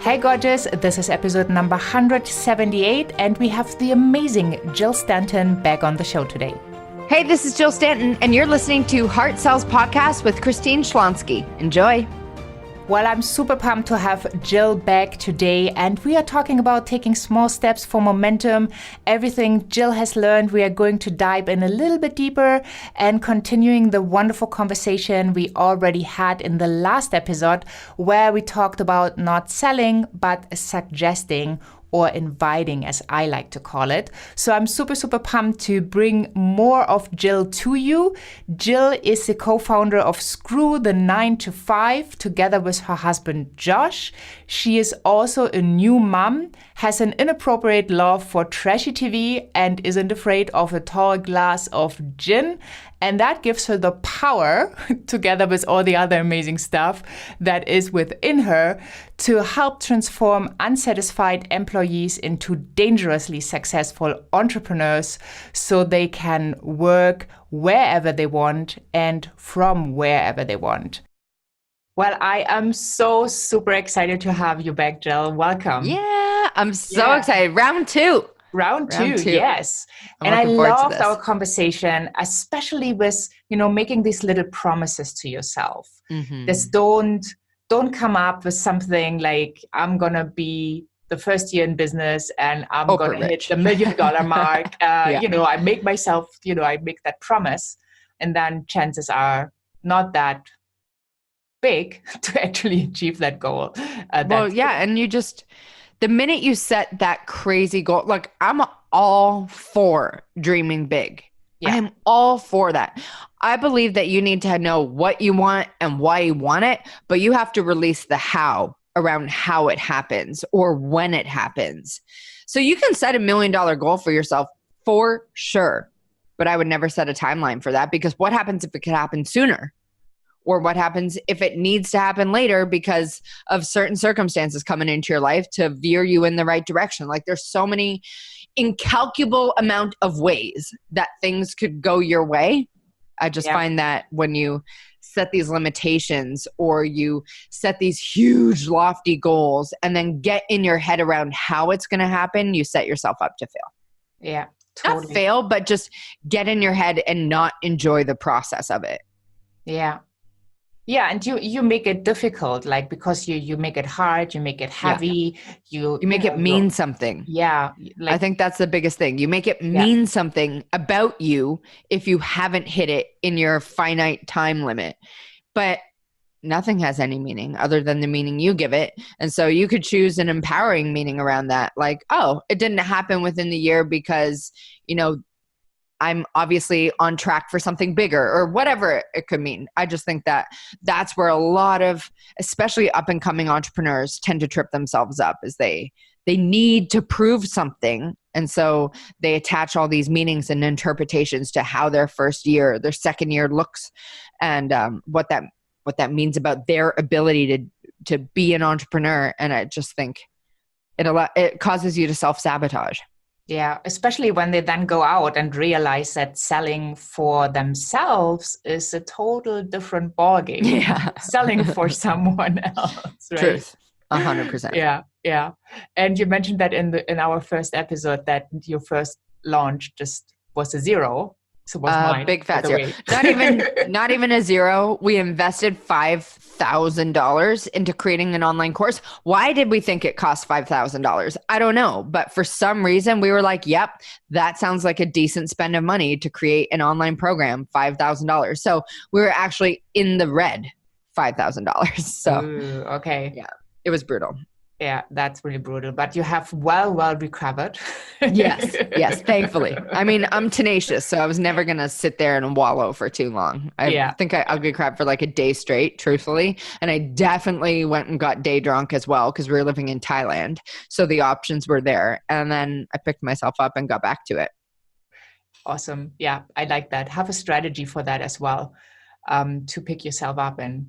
Hey gorgeous, this is episode number 178 and we have the amazing Jill Stanton back on the show today. Hey, this is Jill Stanton and you're listening to Heart Sells Podcast with Christine Schlonski. Enjoy. Well, I'm super pumped to have Jill back today, and we are talking about taking small steps for momentum. Everything Jill has learned, we are going to dive in a little bit deeper and continuing the wonderful conversation we already had in the last episode where we talked about not selling, but suggesting or inviting, as I like to call it. So I'm super, super pumped to bring more of Jill to you. Jill is the co-founder of Screw the 9 to 5 together with her husband, Josh. She is also a new mom, has an inappropriate love for trashy TV, and isn't afraid of a tall glass of gin. And that gives her the power, together with all the other amazing stuff that is within her, to help transform unsatisfied employees into dangerously successful entrepreneurs so they can work wherever they want and from wherever they want. Well, I am so super excited to have you back, Jill. Welcome. Yeah, I'm so excited. Round two. Round two, yes. And I loved our conversation, especially with, making these little promises to yourself. Mm-hmm. Just don't come up with something like, I'm going to be the first year in business and I'm going to hit the $1 million mark. I make myself, I make that promise. And then chances are not that big to actually achieve that goal. And you just... The minute you set that crazy goal, like I'm all for dreaming big. Yeah. I am all for that. I believe that you need to know what you want and why you want it, but you have to release the how around how it happens or when it happens. So you can set $1 million goal for yourself for sure, but I would never set a timeline for that because what happens if it could happen sooner? Or what happens if it needs to happen later because of certain circumstances coming into your life to veer you in the right direction. Like there's so many incalculable amount of ways that things could go your way. I just find that when you set these limitations or you set these huge lofty goals and then get in your head around how it's going to happen, you set yourself up to fail. Yeah, totally. Not fail, but just get in your head and not enjoy the process of it. Yeah. Yeah, and you make it difficult, like because you make it hard, you make it heavy, you make it mean something. Yeah, I think that's the biggest thing. You make it mean something about you if you haven't hit it in your finite time limit. But nothing has any meaning other than the meaning you give it. And so you could choose an empowering meaning around that. Like, oh, it didn't happen within the year because, I'm obviously on track for something bigger or whatever it could mean. I just think that that's where a lot of, especially up and coming entrepreneurs tend to trip themselves up is they need to prove something. And so they attach all these meanings and interpretations to how their first year, their second year looks and what that means about their ability to be an entrepreneur. And I just think it causes you to self-sabotage. Yeah, especially when they then go out and realize that selling for themselves is a total different ballgame. Yeah. Selling for someone else, right? Truth. 100%. Yeah. And you mentioned that in our first episode that your first launch just was a zero. So was mine. Big fat zero. Not even a zero. We invested $5,000 into creating an online course. Why did we think it cost $5,000? I don't know. But for some reason we were like, yep, that sounds like a decent spend of money to create an online program, $5,000. So we were actually in the red, $5,000. So ooh, okay. Yeah, it was brutal. Yeah, that's really brutal. But you have well recovered. Yes, thankfully. I mean, I'm tenacious, so I was never going to sit there and wallow for too long. I think I ugly cried for like a day straight, truthfully. And I definitely went and got day drunk as well because we were living in Thailand. So the options were there. And then I picked myself up and got back to it. Awesome. Yeah, I like that. Have a strategy for that as well, to pick yourself up and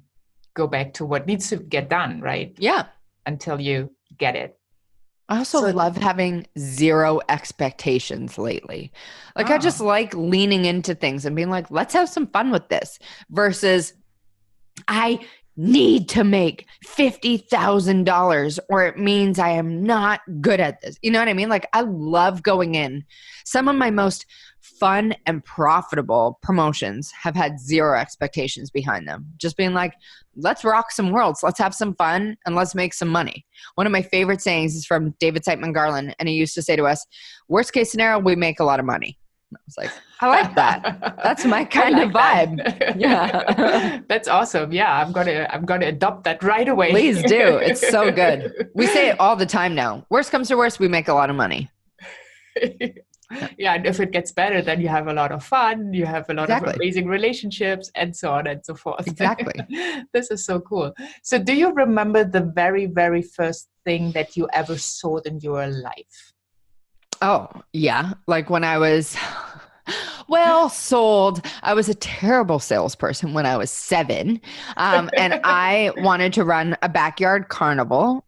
go back to what needs to get done, right? Yeah. Until you get it. I also love having zero expectations lately. Like I just like leaning into things and being like, let's have some fun with this versus I need to make $50,000 or it means I am not good at this. You know what I mean? Like I love going in. Some of my most fun and profitable promotions have had zero expectations behind them. Just being like, let's rock some worlds. Let's have some fun and let's make some money. One of my favorite sayings is from David Siteman Garland. And he used to say to us, worst case scenario, we make a lot of money. I was like, I like that. That's my kind of vibe. Yeah. That's awesome. Yeah. I'm gonna adopt that right away. Please do. It's so good. We say it all the time now. Worst comes to worst, we make a lot of money. Yeah, and if it gets better, then you have a lot of fun, you have a lot of amazing relationships, and so on and so forth. Exactly. This is so cool. So do you remember the very, very first thing that you ever sold in your life? Oh, yeah. Like when I was, sold. I was a terrible salesperson when I was 7. And I wanted to run a backyard carnival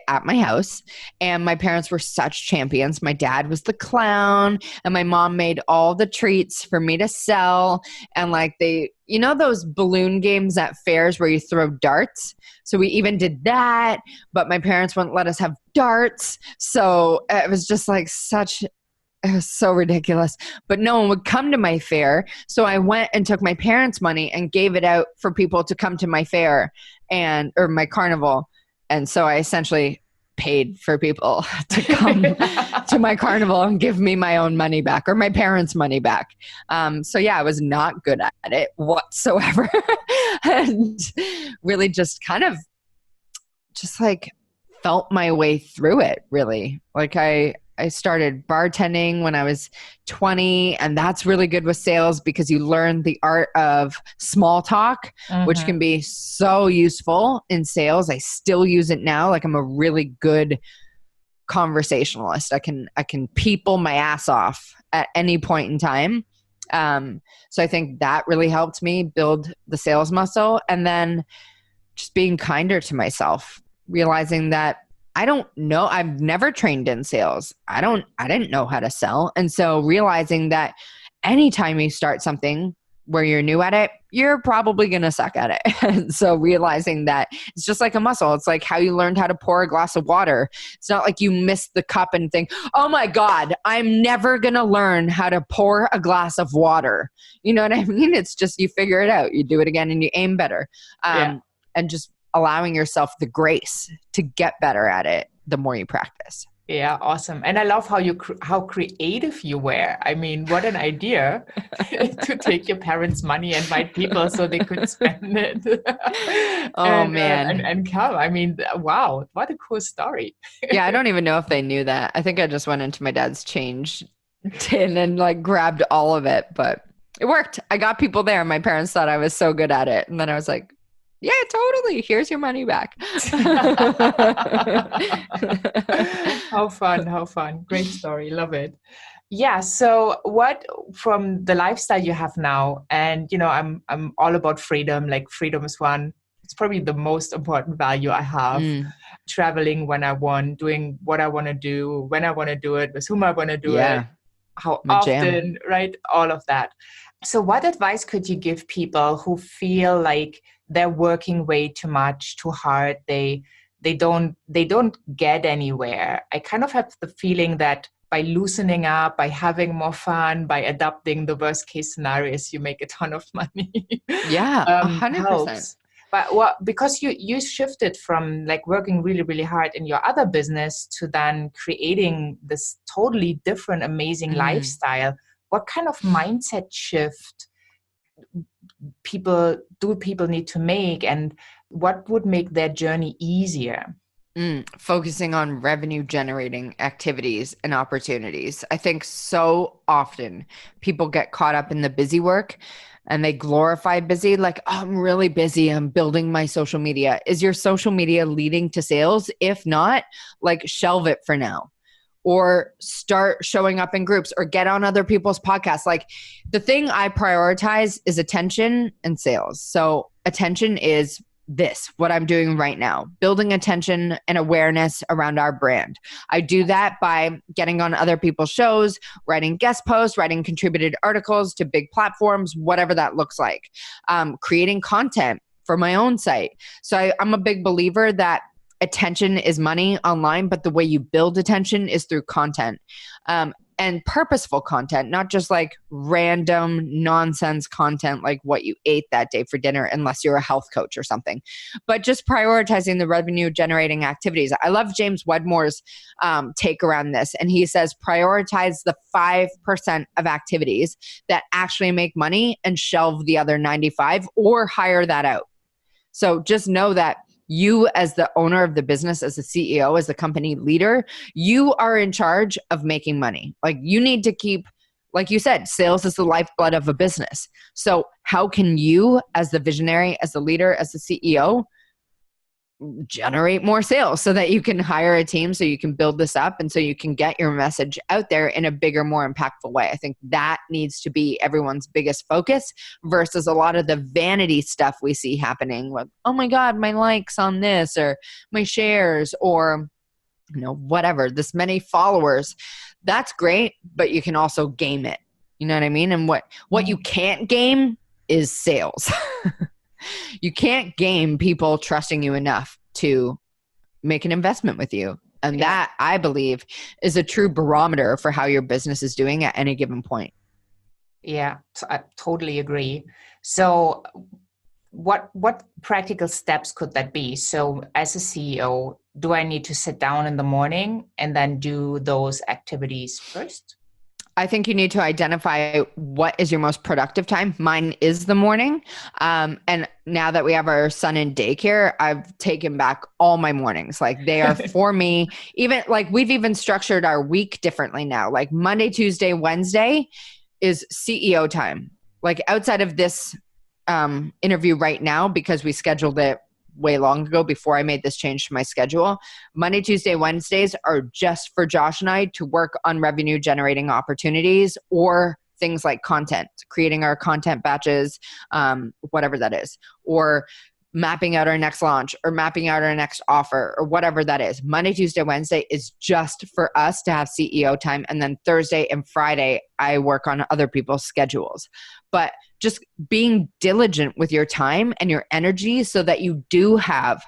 at my house, and my parents were such champions. My dad was the clown and my mom made all the treats for me to sell. And like those balloon games at fairs where you throw darts. So we even did that, but my parents wouldn't let us have darts. So it was just like it was so ridiculous, but no one would come to my fair. So I went and took my parents' money and gave it out for people to come to my fair or my carnival. And so I essentially paid for people to come to my carnival and give me my own money back or my parents' money back. So yeah, I was not good at it whatsoever. And really just kind of felt my way through it, really. Like I started bartending when I was 20, and that's really good with sales because you learn the art of small talk, which can be so useful in sales. I still use it now. Like I'm a really good conversationalist. I can people my ass off at any point in time. So I think that really helped me build the sales muscle, and then just being kinder to myself, realizing that I don't know. I've never trained in sales. I didn't know how to sell. And so realizing that anytime you start something where you're new at it, you're probably going to suck at it. And so realizing that it's just like a muscle. It's like how you learned how to pour a glass of water. It's not like you miss the cup and think, oh my God, I'm never going to learn how to pour a glass of water. You know what I mean? It's just, you figure it out. You do it again and you aim better. And just allowing yourself the grace to get better at it the more you practice. Yeah, awesome. And I love how creative you were. I mean, what an idea to take your parents' money and invite people so they could spend it. And come. I mean, wow, what a cool story. Yeah, I don't even know if they knew that. I think I just went into my dad's change tin and like grabbed all of it, but it worked. I got people there. My parents thought I was so good at it. And then I was like, yeah, totally. Here's your money back. How fun. Great story. Love it. Yeah. So what from the lifestyle you have now, and I'm all about freedom. Like freedom is it's probably the most important value I have. Traveling when I want, doing what I want to do, when I want to do it, with whom I want to do it, how often, right? All of that. So what advice could you give people who feel like they're working way too much, too hard? They don't get anywhere. I kind of have the feeling that by loosening up, by having more fun, by adapting the worst case scenarios, you make a ton of money. Yeah, 100%. Helps. But because you shifted from like working really, really hard in your other business to then creating this totally different, amazing lifestyle, what kind of mindset shift people need to make, and what would make their journey easier? Focusing on revenue generating activities and opportunities. I think so often people get caught up in the busy work and they glorify busy, like, oh, I'm really busy, I'm building my social media. Is your social media leading to sales? If not, like shelve it for now. Or start showing up in groups or get on other people's podcasts. Like the thing I prioritize is attention and sales. So attention is what I'm doing right now, building attention and awareness around our brand. I do that by getting on other people's shows, writing guest posts, writing contributed articles to big platforms, whatever that looks like, creating content for my own site. So I'm a big believer that attention is money online, but the way you build attention is through content. And purposeful content, not just like random nonsense content like what you ate that day for dinner, unless you're a health coach or something, but just prioritizing the revenue generating activities. I love James Wedmore's take around this. And he says, prioritize the 5% of activities that actually make money and shelve the other 95 or hire that out. So just know that you, as the owner of the business, as the CEO, as the company leader, you are in charge of making money. Like you need to keep, like you said, sales is the lifeblood of a business. So how can you, as the visionary, as the leader, as the CEO, generate more sales so that you can hire a team, so you can build this up, and so you can get your message out there in a bigger, more impactful way? I think that needs to be everyone's biggest focus versus a lot of the vanity stuff we see happening with, oh my God, my likes on this, or my shares, or whatever, this many followers. That's great, but you can also game it. You know what I mean? And what you can't game is sales. You can't game people trusting you enough to make an investment with you. And that, I believe, is a true barometer for how your business is doing at any given point. Yeah, I totally agree. So what practical steps could that be? So as a CEO, do I need to sit down in the morning and then do those activities first? I think you need to identify what is your most productive time. Mine is the morning. And now that we have our son in daycare, I've taken back all my mornings. Like they are for me. Even like we've even structured our week differently now. Like Monday, Tuesday, Wednesday is CEO time. Like outside of this interview right now, because we scheduled it way long ago before I made this change to my schedule, Monday, Tuesday, Wednesdays are just for Josh and I to work on revenue generating opportunities or things like content, creating our content batches, whatever that is, or mapping out our next launch or mapping out our next offer or whatever that is. Monday, Tuesday, Wednesday is just for us to have CEO time. And then Thursday and Friday, I work on other people's schedules. But just being diligent with your time and your energy so that you do have,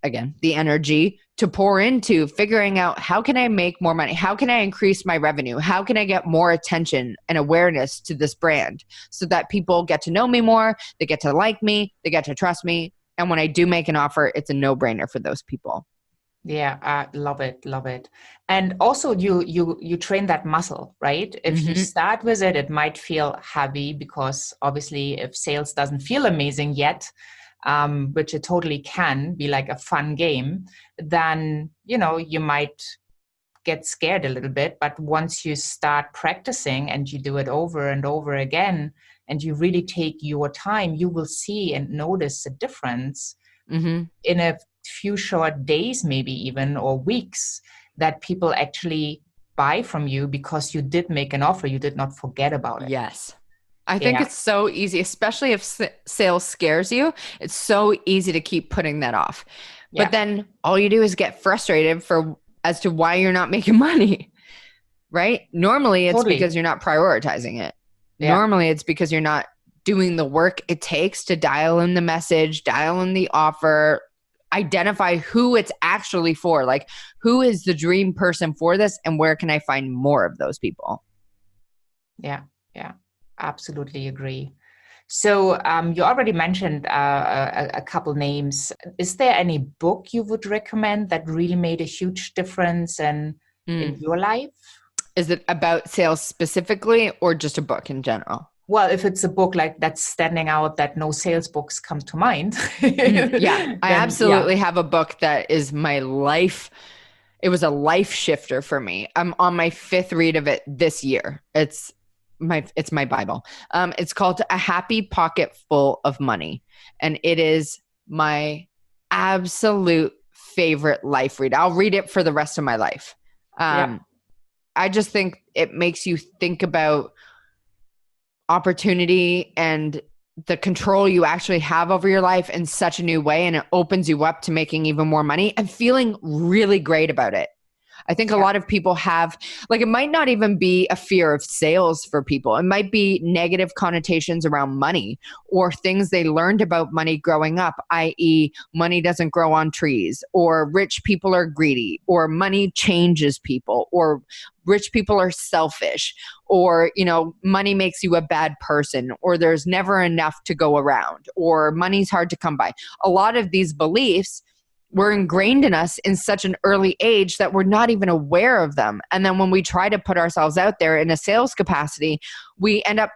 again, the energy to pour into figuring out, how can I make more money? How can I increase my revenue? How can I get more attention and awareness to this brand so that people get to know me more, they get to like me, they get to trust me. And when I do make an offer, it's a no-brainer for those people. Yeah, I love it. Love it. And also you train that muscle, right? If you start with it, it might feel heavy because obviously if sales doesn't feel amazing yet, which it totally can be like a fun game, then, you might get scared a little bit. But once you start practicing and you do it over and over again, and you really take your time, you will see and notice a difference in a few short days, maybe even, or weeks, that people actually buy from you because you did make an offer. You did not forget about it. Yes. I think it's so easy, especially if sales scares you. It's so easy to keep putting that off. But then all you do is get frustrated as to why you're not making money, right? Normally it's because you're not prioritizing it. Yeah. Normally it's because you're not doing the work it takes to dial in the message, dial in the offer, identify who it's actually for. Like, who is the dream person for this, and where can I find more of those people? Yeah, absolutely agree. So you already mentioned a couple names. Is there any book you would recommend that really made a huge difference in your life? Is it about sales specifically, or just a book in general? Well, if it's a book like that's standing out that no sales books come to mind. I absolutely have a book that is my life. It was a life shifter for me. I'm on my 5th read of it this year. It's my Bible. It's called A Happy Pocket Full of Money. And it is my absolute favorite life read. I'll read it for the rest of my life. I just think it makes you think about opportunity and the control you actually have over your life in such a new way. And it opens you up to making even more money and feeling really great about it. I think a lot of people have, like, it might not even be a fear of sales for people. It might be negative connotations around money or things they learned about money growing up, i.e. money doesn't grow on trees, or rich people are greedy, or money changes people, or rich people are selfish, or, you know, money makes you a bad person, or there's never enough to go around, or money's hard to come by. A lot of these beliefs were ingrained in us in such an early age that we're not even aware of them. And then when we try to put ourselves out there in a sales capacity, we end up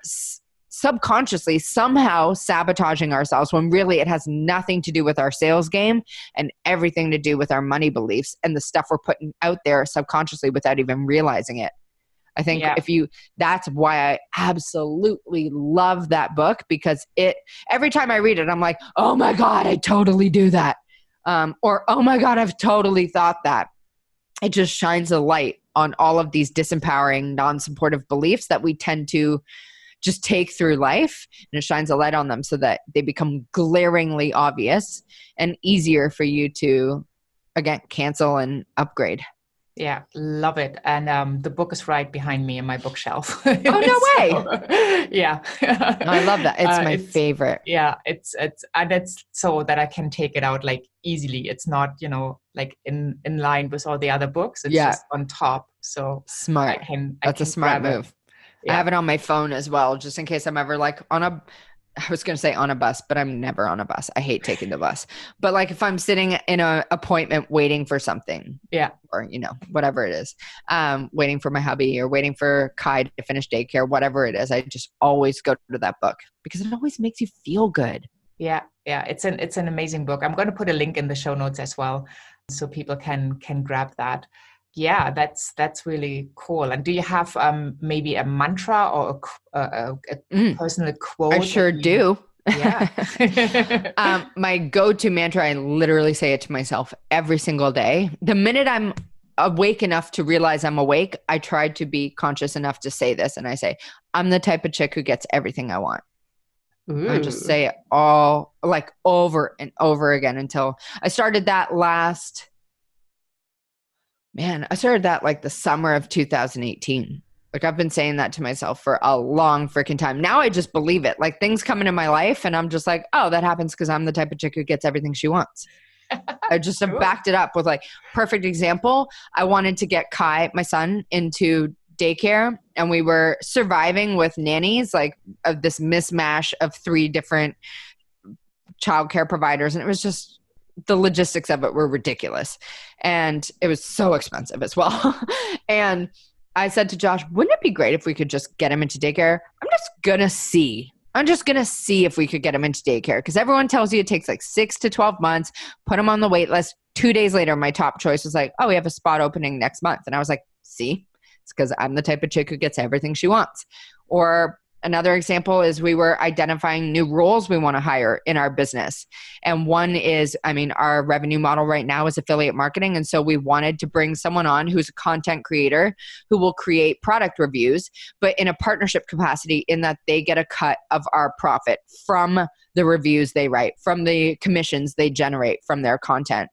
subconsciously somehow sabotaging ourselves when really it has nothing to do with our sales game and everything to do with our money beliefs and the stuff we're putting out there subconsciously without even realizing it. I think that's why I absolutely love that book, because every time I read it, I'm like, oh my God, I totally do that. Or, oh my God, I've totally thought that. It just shines a light on all of these disempowering, non-supportive beliefs that we tend to just take through life, and it shines a light on them so that they become glaringly obvious and easier for you to, again, cancel and upgrade. Yeah, love it. And the book is right behind me in my bookshelf. Oh, no way. Yeah. I love that. It's my favorite. Yeah, it's so that I can take it out like easily. It's not, you know, like in line with all the other books. It's just on top. So smart. That's a smart move. Yeah. I have it on my phone as well, just in case I'm ever like I was going to say on a bus, but I'm never on a bus. I hate taking the bus. But like if I'm sitting in an appointment waiting for something, or, you know, whatever it is, waiting for my hubby or waiting for Kai to finish daycare, whatever it is, I just always go to that book because it always makes you feel good. Yeah. Yeah. It's an amazing book. I'm going to put a link in the show notes as well, so people can grab that. Yeah, that's really cool. And do you have maybe a mantra or a personal quote? I sure do. Yeah. My go-to mantra, I literally say it to myself every single day. The minute I'm awake enough to realize I'm awake, I try to be conscious enough to say this. And I say, I'm the type of chick who gets everything I want. I just say it all like over and over again until I started that like the summer of 2018. Like I've been saying that to myself for a long freaking time. Now I just believe it. Like things come into my life and I'm just like, oh, that happens because I'm the type of chick who gets everything she wants. I just have backed it up with like perfect example. I wanted to get Kai, my son, into daycare, and we were surviving with nannies, like of this mismatch of 3 different childcare providers. And it was just, the logistics of it were ridiculous. And it was so expensive as well. And I said to Josh, wouldn't it be great if we could just get him into daycare? I'm just going to see if we could get him into daycare. Because everyone tells you it takes like 6 to 12 months. Put him on the wait list. 2 days later, my top choice was like, oh, we have a spot opening next month. And I was like, see, it's because I'm the type of chick who gets everything she wants. Or another example is we were identifying new roles we want to hire in our business. And one is, our revenue model right now is affiliate marketing. And so we wanted to bring someone on who's a content creator who will create product reviews, but in a partnership capacity in that they get a cut of our profit from the reviews they write, from the commissions they generate from their content.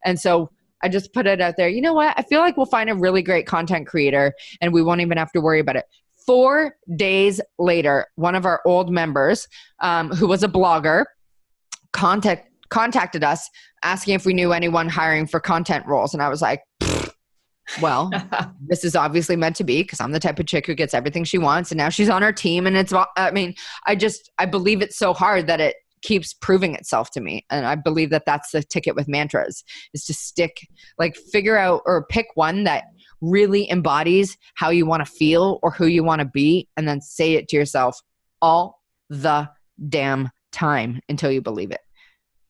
And so I just put it out there. You know what? I feel like we'll find a really great content creator and we won't even have to worry about it. 4 days later, one of our old members, who was a blogger, contacted us asking if we knew anyone hiring for content roles. And I was like, well, this is obviously meant to be because I'm the type of chick who gets everything she wants. And now she's on our team. And I believe it so hard that it keeps proving itself to me. And I believe that that's the ticket with mantras, is to figure out or pick one that really embodies how you want to feel or who you want to be, and then say it to yourself all the damn time until you believe it.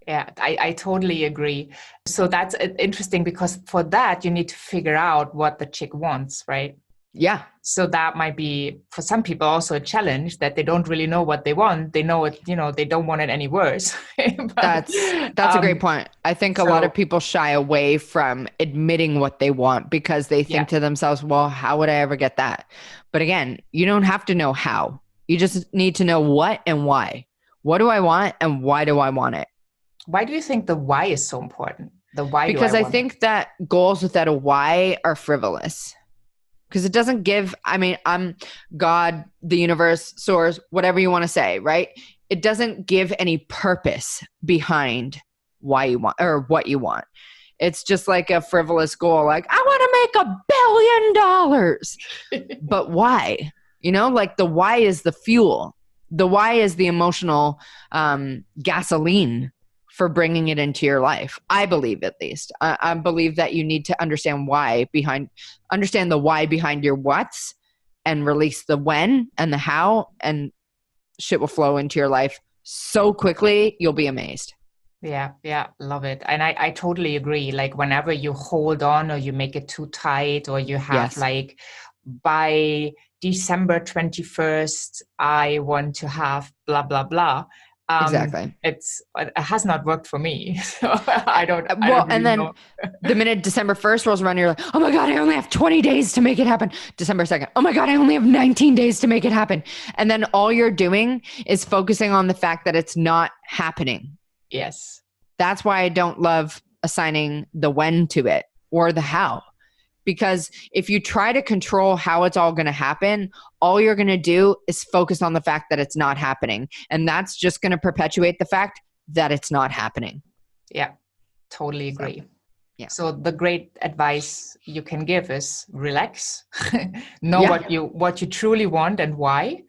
Yeah, I totally agree. So that's interesting because for that, you need to figure out what the chick wants, right? Yeah. So that might be for some people also a challenge that they don't really know what they want. They know it, they don't want it any worse. But, that's a great point. I think a lot of people shy away from admitting what they want because they think to themselves, well, how would I ever get that? But again, you don't have to know how. You just need to know what and why. What do I want and why do I want it? Why do you think the why is so important? The why because do I I want think that goals without a why are frivolous. Because it doesn't give, I'm God, the universe, source, whatever you want to say, right? It doesn't give any purpose behind why you want or what you want. It's just like a frivolous goal. Like, I want to make $1 billion. But why? Like the why is the fuel. The why is the emotional gasoline for bringing it into your life. I believe, at least. I believe that you need to understand understand the why behind your what's, and release the when and the how, and shit will flow into your life so quickly, you'll be amazed. Yeah, love it. And I totally agree. Like whenever you hold on or you make it too tight, or you have like by December 21st, I want to have blah, blah, blah. Exactly. It has not worked for me. So I don't and then know. The minute December 1st rolls around, you're like, oh my God, I only have 20 days to make it happen. December 2nd. Oh my God, I only have 19 days to make it happen. And then all you're doing is focusing on the fact that it's not happening. Yes. That's why I don't love assigning the when to it or the how. Because if you try to control how it's all going to happen, all you're going to do is focus on the fact that it's not happening. And that's just going to perpetuate the fact that it's not happening. Yeah, totally agree. Yeah. So the great advice you can give is relax, know what you truly want and why,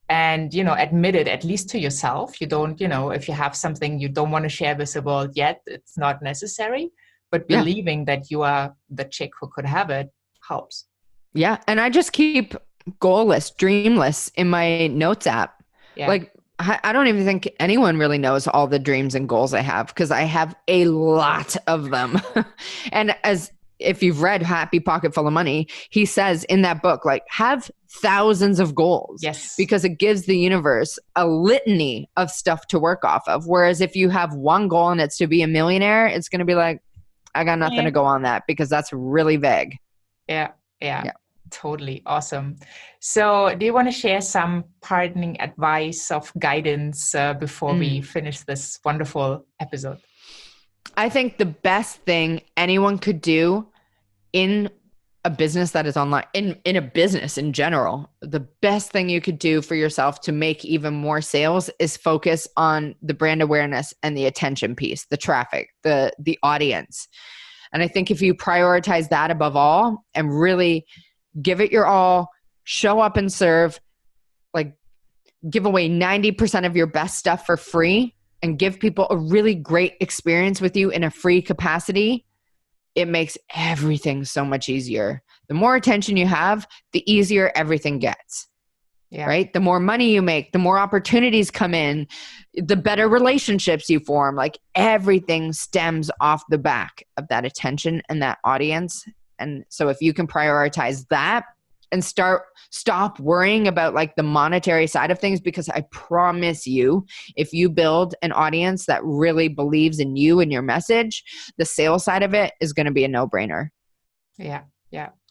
and, admit it at least to yourself. You don't, if you have something you don't want to share with the world yet, it's not necessary. But believing that you are the chick who could have it helps. Yeah. And I just keep goalless, dreamless in my notes app. Yeah. Like, I don't even think anyone really knows all the dreams and goals I have, because I have a lot of them. And if you've read Happy Pocket Full of Money, he says in that book, like, have thousands of goals. Yes. Because it gives the universe a litany of stuff to work off of. Whereas if you have one goal and it's to be a millionaire, it's going to be like, I got nothing to go on that, because that's really vague. Yeah. Totally. Awesome. So do you want to share some pardoning advice of guidance before we finish this wonderful episode? I think the best thing anyone could do in a business that is online, in a business in general, the best thing you could do for yourself to make even more sales is focus on the brand awareness and the attention piece, the traffic, the audience. And I think if you prioritize that above all and really give it your all, show up and serve, like give away 90% of your best stuff for free and give people a really great experience with you in a free capacity, it makes everything so much easier. The more attention you have, the easier everything gets. Yeah. Right? The more money you make, the more opportunities come in, the better relationships you form. Like everything stems off the back of that attention and that audience. And so if you can prioritize that and stop worrying about like the monetary side of things, because I promise you, if you build an audience that really believes in you and your message, the sales side of it is going to be a no-brainer. Yeah.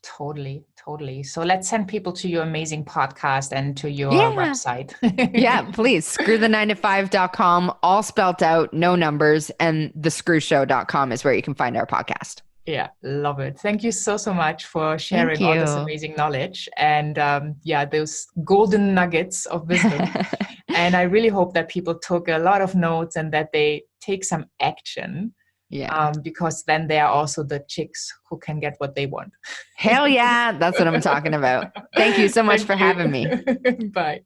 Totally. So let's send people to your amazing podcast and to your website. Yeah, please. Screwthe9to5.com, all spelt out, no numbers, and thescrewshow.com is where you can find our podcast. Yeah, love it. Thank you so much for sharing all this amazing knowledge and those golden nuggets of wisdom. And I really hope that people took a lot of notes and that they take some action. Yeah. Because then they are also the chicks who can get what they want. Hell yeah. That's what I'm talking about. Thank you so much for having me. Bye.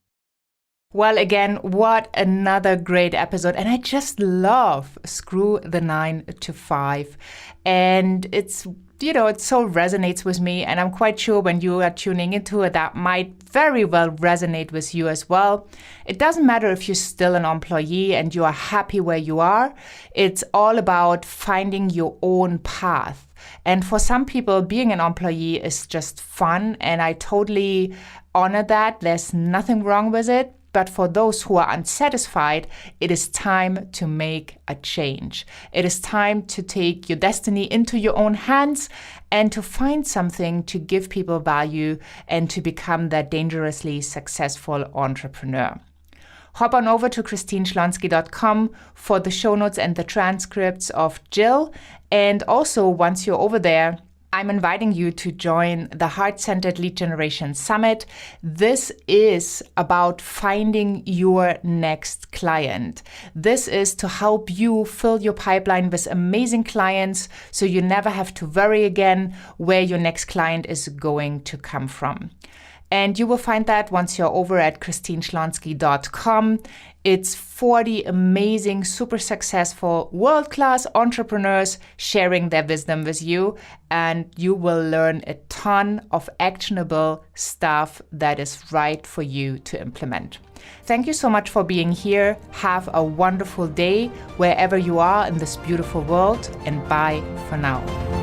Well, again, what another great episode. And I just love Screw the 9 to 5. And it's, it so resonates with me. And I'm quite sure when you are tuning into it, that might very well resonate with you as well. It doesn't matter if you're still an employee and you are happy where you are. It's all about finding your own path. And for some people, being an employee is just fun. And I totally honor that. There's nothing wrong with it. But for those who are unsatisfied, it is time to make a change. It is time to take your destiny into your own hands and to find something to give people value and to become that dangerously successful entrepreneur. Hop on over to christineschlonski.com for the show notes and the transcripts of Jill. And also, once you're over there, I'm inviting you to join the Heart-Centered Lead Generation Summit. This is about finding your next client. This is to help you fill your pipeline with amazing clients so you never have to worry again where your next client is going to come from. And you will find that once you're over at christineschlonski.com. It's 40 amazing, super successful, world-class entrepreneurs sharing their wisdom with you. And you will learn a ton of actionable stuff that is right for you to implement. Thank you so much for being here. Have a wonderful day wherever you are in this beautiful world. And bye for now.